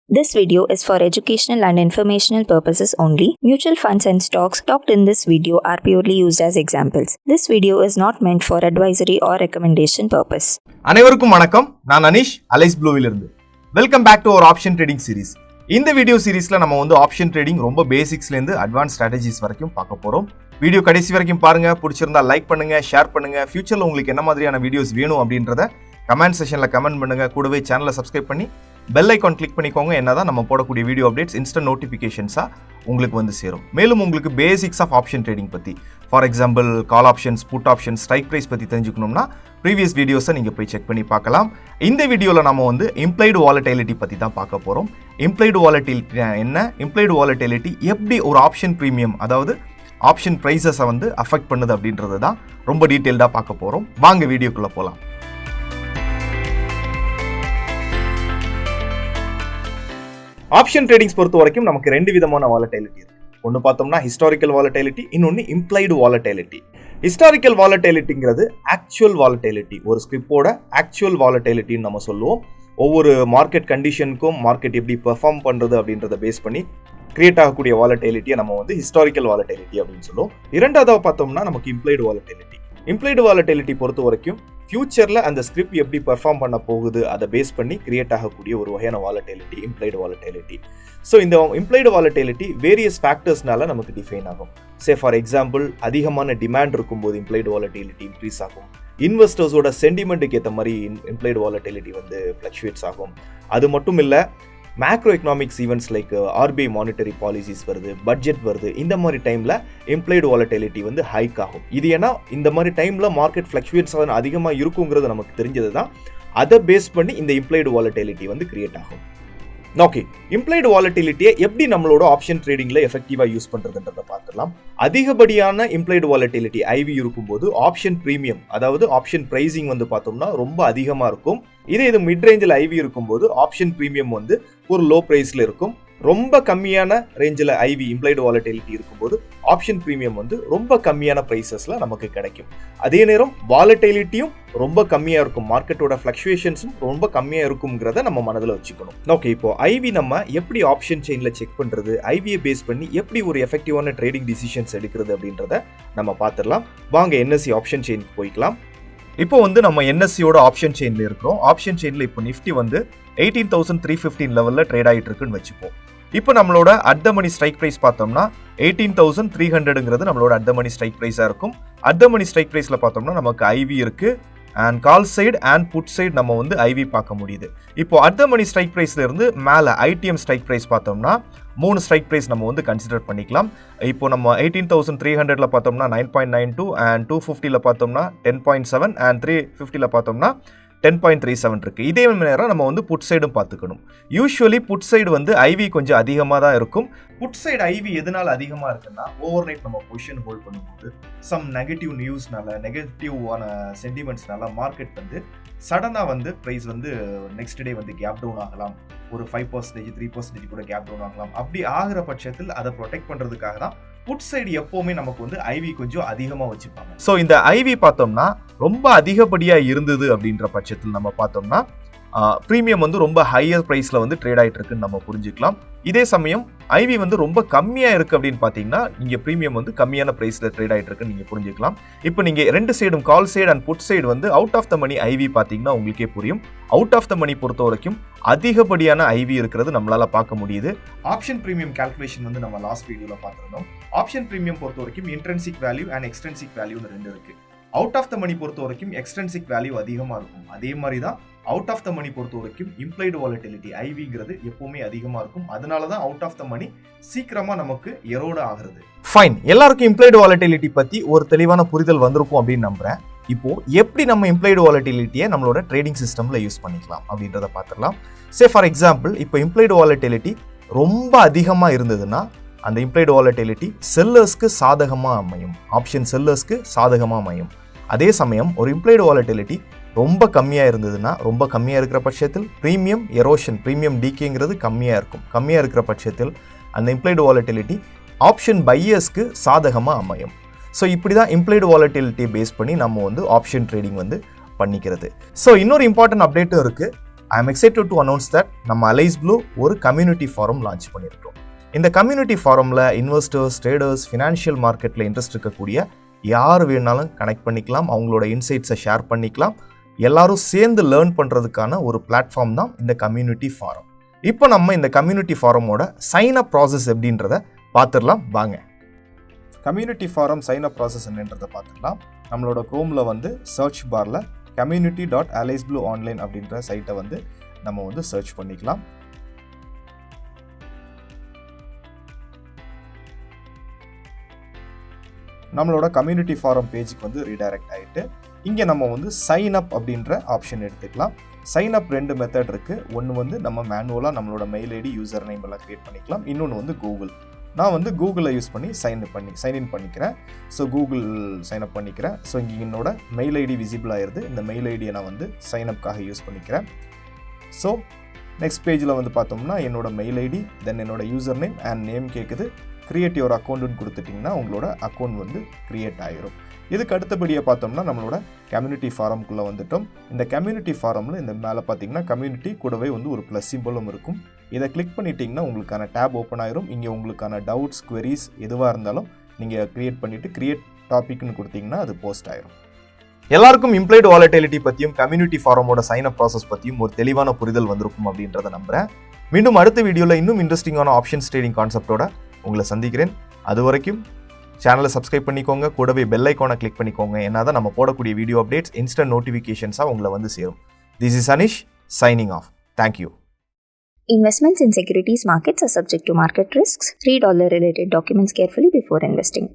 This video is for educational and informational purposes only. Mutual funds and stocks talked in this video are purely used as examples. This video is not meant for advisory or recommendation purpose. அனைவருக்கும் வணக்கம். நான் Anish aliceblue இருந்து. Welcome back to our option trading series. இந்த video சீரிஸ்ல நம்ம option trading ரொம்ப பேசிக்ஸ்ல இருந்து advance strategies வரைக்கும் பார்க்க போறோம். வீடியோ கடைசி வரைக்கும் பாருங்க. பிடிச்சிருந்தா லைக் பண்ணுங்க, ஷேர் பண்ணுங்க. ஃபியூச்சர்ல உங்களுக்கு என்ன மாதிரியான வீடியோஸ் வேணும் அப்படின்றத கமெண்ட் செக்ஷன்ல கமெண்ட் பண்ணுங்க. கூடவே சேனலை சப்ஸ்கிரைப் பண்ணி பெல் ஐக்கான் கிளிக் பண்ணிக்கோங்க. என்னதான் நம்ம போடக்கூடிய வீடியோ அப்டேட்ஸ் இன்ஸ்டன்ட் நோட்டிஃபிகேஷன்ஸா உங்களுக்கு வந்து சேரும். மேலும் உங்களுக்கு பேசிக்ஸ் ஆஃப் ஆப்ஷன் ட்ரேடிங் பத்தி, for example call options, put options, strike price பத்தி தெரிஞ்சுக்கணும்னா ப்ரீவியஸ் வீடியோஸை நீங்க போய் செக் பண்ணி பார்க்கலாம். இந்த வீடியோவில் நம்ம இம்ப்ளைடு வாலட்டிலிட்டி பத்தி தான் பார்க்க போறோம். இம்ப்ளைடு வாலட்டிலிட்டி என்ன, இம்ப்ளைடு வாலட்டிலிட்டி எப்படி ஒரு ஆப்ஷன் ப்ரீமியம், அதாவது ஆப்ஷன் ப்ரைஸஸை அஃபெக்ட் பண்ணுது அப்படின்றது தான் ரொம்ப டீட்டெயில்டாக பார்க்க போறோம். வாங்க வீடியோக்குள்ள போகலாம். ஆப்ஷன் ட்ரேடிங்ஸ் பொறுத்த வரைக்கும் நமக்கு ரெண்டு விதமான வாலட்டிலிட்டி இருக்கு. ஒன்று பார்த்தோம்னா ஹிஸ்டாரிக்கல் வாலட்டிலிட்டி, இன்னொன்று இம்ப்ளைடு வாலட்டிலிட்டி. ஹிஸ்டாரிக்கல் வாலட்டிலிட்டிங்கிறது ஆக்சுவல் வாலட்டிலிட்டி, ஒரு ஸ்கிரிப்போட ஆக்சுவல் வாலட்டிலிட்டின்னு நம்ம சொல்லுவோம். ஒவ்வொரு மார்க்கெட் கண்டிஷனுக்கும் மார்க்கெட் எப்படி பெர்ஃபார்ம் பண்ணுறது அப்படின்றத பேஸ் பண்ணி கிரியேட் ஆகக்கூடிய வாலட்டிலிட்டியை நம்ம ஹிஸ்டாரிக்கல் வாலட்டிலிட்டி அப்படின்னு சொல்லுவோம். இரண்டாவதாக பார்த்தோம்னா நமக்கு இம்ப்ளைடு வாலட்டிலிட்டி. இம்ப்ளைடு வாலட்டிலிட்டி பொறுத்த வரைக்கும் ஃபியூச்சரில் அந்த ஸ்கிரிப்ட் எப்படி பெர்ஃபார்ம் பண்ண போகுது அதை பேஸ் பண்ணி கிரியேட் ஆகக்கூடிய ஒரு வகையான வாலட்டிலிட்டி இம்ப்ளைடு வாலட்டிலிட்டி. ஸோ இந்த இம்ப்ளைடு வாலட்டிலிட்டி வேரியஸ் ஃபேக்டர்ஸ்னால நமக்கு டிஃபைன் ஆகும். ஃபார் எக்ஸாம்பிள், அதிகமான டிமாண்ட் இருக்கும்போது இம்ப்ளைடு வாலட்டிலிட்டி இன்க்ரீஸ் ஆகும். இன்வெஸ்டர்ஸோட சென்டிமெண்ட்டுக்கு ஏற்ற மாதிரி இம்ப்ளைடு வாலட்டிலிட்டி ஃப்ளக்சுவேட்ஸ் ஆகும். அது மட்டும் இல்லை, macro economics events like RBI monetary policies வருது, பட்ஜெட் வருது, இந்த மாதிரி டைமில் இம்ப்ளைடு வாலட்டிலிட்டி ஹைக் ஆகும். இது ஏன்னா இந்த மாதிரி டைமில் மார்க்கெட் ஃப்ளக்சுவேட்ஸ் அதிகமாக இருக்குங்கிறது நமக்கு தெரிஞ்சது தான். அதை பேஸ் பண்ணி இந்த இம்ப்ளைடு வாலட்டிலிட்டி கிரியேட் ஆகும். ஓகே, இம்ப்ளைடு வாலட்டிலிட்டியை எப்படி நம்மளோட ஆப்ஷன் ட்ரேடிங்ல எஃபெக்டிவா யூஸ் பண்றதுன்றத பார்க்கலாம். அதிகப்படியான இம்ப்ளைடு வாலட்டிலிட்டி ஐவி இருக்கும்போது ஆப்ஷன் பிரீமியம், அதாவது ஆப்ஷன் பிரைசிங் பார்த்தோம்னா ரொம்ப அதிகமா இருக்கும். இது மிட் ரேஞ்சில் ஐவி இருக்கும்போது ஆப்ஷன் பிரீமியம் ஒரு லோ பிரைஸ்ல இருக்கும். ரொம்ப கம்மியான ரேஞ்சில் ஐவி இம்ப்ளைடு வாலட்டிலிட்டி இருக்கும்போது ஆப்ஷன் பிரீமியம் ரொம்ப கம்மியான பிரைசஸ்ல நமக்கு கிடைக்கும். அதே நேரம் வாலட்டிலிட்டியும் ரொம்ப கம்மியா இருக்கும், மார்க்கெட்டோட ஃபிளக்சுவேஷன்ஸும் ரொம்ப கம்மியா இருக்கும்ங்கிறத நம்ம மனதில் வச்சுக்கணும். ஓகே, இப்போ ஐவி நம்ம எப்படி ஆப்ஷன் செயின்ல செக் பண்றது, ஐவியை பேஸ் பண்ணி எப்படி ஒரு எஃபெக்டிவான ட்ரேடிங் டிசிஷன்ஸ் எடுக்கிறது அப்படின்றத நம்ம பார்த்துடலாம். வாங்க என்எஸ்சி ஆப்ஷன் செயினுக்கு போய்க்கலாம். இப்போ நம்ம என்எஸ்சியோட ஆப்ஷன் செயின்ல இருக்கிறோம். ஆப்ஷன் செயின்ல இப்போ நிஃப்டி 18,315 லெவலில் ட்ரேட் ஆகிட்டு இருக்குன்னு வச்சுப்போம். இப்போ நம்மளோட at the money strike price பார்த்தோம்னா 18,300ங்கிறது நம்மளோட அட் த மணி ஸ்ட்ரைக் ப்ரைஸாக இருக்கும். அட் த மணி ஸ்ட்ரைக் ப்ரைஸில் பார்த்தோம்னா நமக்கு ஐவி இருக்கு, and call side and put side நம்ம ஐவி பார்க்க முடியுது. இப்போ அட் த மணி ஸ்ட்ரைக் ப்ரைஸ்ல இருந்து மேலே ஐடிஎம் ஸ்ட்ரைக் ப்ரைஸ் பார்த்தோம்னா 3 ஸ்ட்ரைக் ப்ரைஸ் நம்ம கன்சிடர் பண்ணிக்கலாம். இப்போ நம்ம 18,300ல பார்த்தோம்னா 9.92, அண்ட் 250ல பார்த்தோம்னா 10.7, அண்ட் 350ல பார்த்தோம்னா 10.37 இருக்கு. இதே நேரம் நம்ம புட் சைடும் பார்த்துக்கணும். யூஸ்வலி புட் சைடு ஐவி கொஞ்சம் அதிகமாக தான் இருக்கும். புட் சைடு ஐவி எதனால அதிகமாக இருக்குன்னா, ஓவர் நைட் நம்ம பொசிஷன் ஹோல்ட் பண்ணும்போது சம் நெகட்டிவ் நியூஸ்னால, நெகட்டிவான சென்டிமெண்ட்ஸ்னால மார்க்கெட் சடனாக price next day gap down ஆகலாம். ஒரு 5%, 3% கூட கேப் டவுன் ஆகலாம். அப்படி ஆகிற பட்சத்தில் அதை ப்ரொடெக்ட் பண்ணுறதுக்காக தான் புட் சைடு எப்பவுமே நமக்கு ஐவி கொஞ்சம் அதிகமாக வச்சுப்பாங்க. ஸோ இந்த ஐவி பார்த்தோம்னா ரொம்ப அதிகப்படியாக இருந்தது அப்படின்ற பட்சத்தில் நம்ம பார்த்தோம்னா ப்ரீமியம் ரொம்ப ஹையர் ப்ரைஸில் ட்ரேட் ஆகிட்டு இருக்குன்னு நம்ம புரிஞ்சுக்கலாம். இதே சமயம் ஐவி ரொம்ப கம்மியாக இருக்குது அப்படின்னு பார்த்தீங்கன்னா நீங்கள் ப்ரீமியம் கம்மியான ப்ரைஸில் ட்ரேட் ஆகிட்டு இருக்குன்னு நீங்கள் புரிஞ்சுக்கலாம். இப்போ நீங்கள் ரெண்டு சைடும், call side and put side out of the money IV பார்த்தீங்கன்னா உங்களுக்கே புரியும். அவுட் ஆஃப் த மணி பொறுத்த வரைக்கும் அதிகப்படியான ஐவி இருக்கிறது நம்மளால பார்க்க முடியுது. ஆப்ஷன் ப்ரீமியம் கால்குலேஷன் நம்ம லாஸ்ட் வீடியோவில் பார்த்துருந்தோம். ஆப்ஷன் ப்ரீமியம் பொறுத்த வரைக்கும் இன்ட்ரென்சிக் வேல்யூ அண்ட் எக்ஸ்ட்ரென்சிக் வேல்யூன்னு ரெண்டு இருக்கு. அவுட் ஆஃப் த மணி பொறுத்த வரைக்கும் எக்ஸ்ட்ரென்சிக் வேல்யூ அதிகமாக இருக்கும். அதே மாதிரி தான் அவுட் ஆஃப் த மணி பொறுத்த வரைக்கும் இம்ப்ளைடு வாலட்டிலிட்டி ஐவிங்கிறது எப்பவுமே அதிகமாக இருக்கும். அதனால தான் அவுட் ஆஃப் த மணி சீக்கிரமாக நமக்கு எரோட ஆகிறது. ஃபைன், எல்லாருக்கும் இம்ப்ளைடு வாலட்டிலிட்டி பற்றி ஒரு தெளிவான புரிதல் வந்திருக்கும் அப்படின்னு நம்புறேன். இப்போ எப்படி நம்ம இம்ப்ளைடு வாலட்டிலிட்டியை நம்மளோட ட்ரேடிங் சிஸ்டம்ல யூஸ் பண்ணிக்கலாம் அப்படின்றத பார்த்துடலாம். ஃபார் எக்ஸாம்பிள், இப்போ இம்ப்ளைடு வாலட்டிலிட்டி ரொம்ப அதிகமாக இருந்ததுன்னா அந்த இம்ப்ளைடு வாலட்டிலிட்டி செல்லர்ஸ்க்கு சாதகமாக அமையும், ஆப்ஷன் செல்லர்ஸ்க்கு சாதகமாக அமையும். அதே சமயம் ஒரு இம்ப்ளைடு வாலட்டிலிட்டி ரொம்ப கம்மியாக இருந்ததுன்னா, ரொம்ப கம்மியாக இருக்கிற பட்சத்தில் ப்ரீமியம் எரோஷன், ப்ரீமியம் டிகேங்கிறது கம்மியாக இருக்கும். கம்மியாக இருக்கிற பட்சத்தில் அந்த இம்ப்ளைடு வாலட்டிலிட்டி ஆப்ஷன் பையர்ஸ்க்கு சாதகமாக அமையும். ஸோ இப்படி தான் இம்ப்ளைடு வாலட்டிலிட்டியை பேஸ் பண்ணி நம்ம ஆப்ஷன் ட்ரேடிங் பண்ணிக்கிறது. ஸோ இன்னொரு இம்பார்ட்டன்ட் அப்டேட்டும் இருக்குது. I am excited to announce that நம்ம aliceblue ஒரு கம்யூனிட்டி ஃபாரம் லான்ச் பண்ணியிருக்கோம். இந்த கம்யூனிட்டி ஃபாரமில் இன்வெஸ்டர்ஸ், ட்ரேடர்ஸ், ஃபினான்ஷியல் மார்க்கெட்டில் இன்ட்ரெஸ்ட் இருக்கக்கூடிய யார் வேணாலும் கனெக்ட் பண்ணிக்கலாம், அவங்களோட இன்சைட்ஸை ஷேர் பண்ணிக்கலாம். எல்லாரும் சேர்ந்து லேர்ன் பண்ணுறதுக்கான ஒரு பிளாட்ஃபார்ம் தான் இந்த கம்யூனிட்டி ஃபாரம். இப்போ நம்ம இந்த கம்யூனிட்டி ஃபாரமோட சைன் அப் ப்ராசஸ் எப்படின்றத பார்த்துடலாம் வாங்க. Community forum sign up process என்னன்றதை பார்த்துடலாம். நம்மளோட குரோமில் வந்து சர்ச் பாரில் community.aliceblue.online அப்படின்ற சைட்டை வந்து நம்ம வந்து சர்ச் பண்ணிக்கலாம். நம்மளோட கம்யூனிட்டி ஃபாரம் பேஜுக்கு வந்து ரீடைரக்ட் ஆகிட்டு இங்கே நம்ம வந்து சைன் அப் அப்படின்ற ஆப்ஷன் எடுத்துக்கலாம். சைன் அப் 2 மெத்தட் இருக்குது. ஒன்று வந்து நம்ம மேனுவலாக நம்மளோட மெயில் ஐடி, யூசர் நேம் எல்லாம் க்ரியேட் பண்ணிக்கலாம். இன்னொன்று வந்து கூகுள். நான் வந்து கூகுளை யூஸ் பண்ணி சைன்இன் பண்ணிக்கிறேன். ஸோ கூகுள் சைன் அப் பண்ணிக்கிறேன். ஸோ இங்கே என்னோட மெயில் ஐடி விசிபிள் ஆயிடுது. இந்த மெயில் ஐடியை நான் வந்து சைன் அப்காக யூஸ் பண்ணிக்கிறேன். ஸோ நெக்ஸ்ட் பேஜில் வந்து பார்த்தோம்னா என்னோட மெயில் ஐடி, தென் என்னோட யூசர் நேம் அண்ட் நேம் கேட்குது. கிரியேட் யுவர் அக்கௌண்ட்டுன்னு கொடுத்துட்டிங்கன்னா உங்களோட அக்கௌண்ட் வந்து க்ரியேட் ஆகிரும். இதுக்கு அடுத்தபடியாக பார்த்தோம்னா நம்மளோட கம்யூனிட்டி ஃபாரம்குள்ளே வந்துட்டோம். இந்த கம்யூனிட்டி ஃபாரமில் இந்த மேலே பார்த்தீங்கன்னா கம்யூனிட்டி கூடவே வந்து ஒரு ப்ளஸ் சிம்பிளும் இருக்கும். இதை கிளிக் பண்ணிட்டீங்கன்னா உங்களுக்கான டேப் ஓப்பன் ஆயிரும். இங்கே உங்களுக்கான டவுட்ஸ், குவெரிஸ் எதுவாக இருந்தாலும் நீங்கள் க்ரியேட் பண்ணிவிட்டு க்ரியேட் டாபிக்னு கொடுத்தீங்கன்னா அது போஸ்ட் ஆயிரும். எல்லாருக்கும் இம்ப்ளைடு வாலட்டிலிட்டி பற்றியும் கம்யூனிட்டி ஃபாரமோட சைன் அப் ப்ராசஸ் பற்றியும் ஒரு தெளிவான புரிதல் வந்திருக்கும் அப்படின்றத நம்புகிறேன். மீண்டும் அடுத்த வீடியோவில் இன்னும் இன்ட்ரெஸ்டிங்கான ஆப்ஷன்ஸ் ட்ரேடிங் கான்செப்டோட உங்களை சந்திக்கிறேன். அது வரைக்கும் சேனலை சப்ஸ்கிரைப் பண்ணிக்கோங்க, கூடவே பெல் ஐக்கானை கிளிக் பண்ணிக்கோங்க. ஏன்னா தான் நம்ம போடக்கூடிய வீடியோ அப்டேட்ஸ் இன்ஸ்டன்ட் நோட்டிஃபிகேஷன்ஸாக உங்களை வந்து சேரும். This is Anish signing off. Thank you. Investments in securities markets are subject to market risks. Read all the related documents carefully before investing.